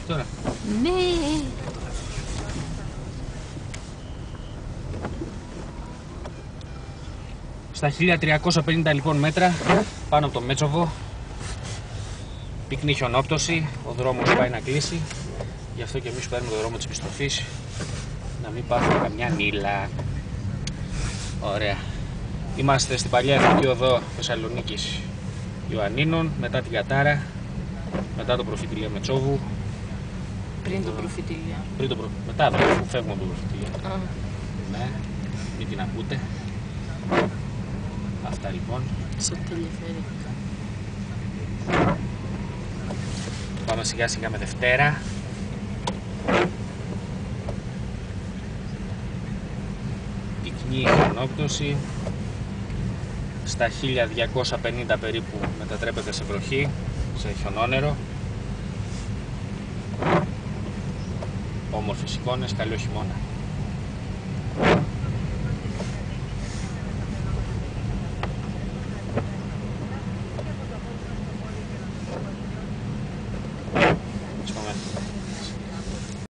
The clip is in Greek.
τώρα. Ναι. Στα 1350 λοιπόν μέτρα πάνω από το Μέτσοβο. Πυκνή χιονόπτωση, ο δρόμος πάει να κλείσει. Γι' αυτό και εμείς παίρνουμε το δρόμο της επιστροφής, να μην πάθουμε καμιά νύλα. Ωραία. Είμαστε στην παλιά εθνική οδό Θεσσαλονίκης Ιωαννίνων, μετά την Κατάρα, μετά το προφητηλία Μετσόβου. Πριν το προφητηλία. Μετά που φεύγουμε από το προφητηλία. Ναι, μην την ακούτε. Αυτά λοιπόν. Σε τελεφέρει. Πάμε σιγά σιγά με Δευτέρα. Πυκνή χιονόπτωση. Στα 1250 περίπου μετατρέπεται σε βροχή, σε χιονόνερο. Όμορφες εικόνες, καλό χειμώνα.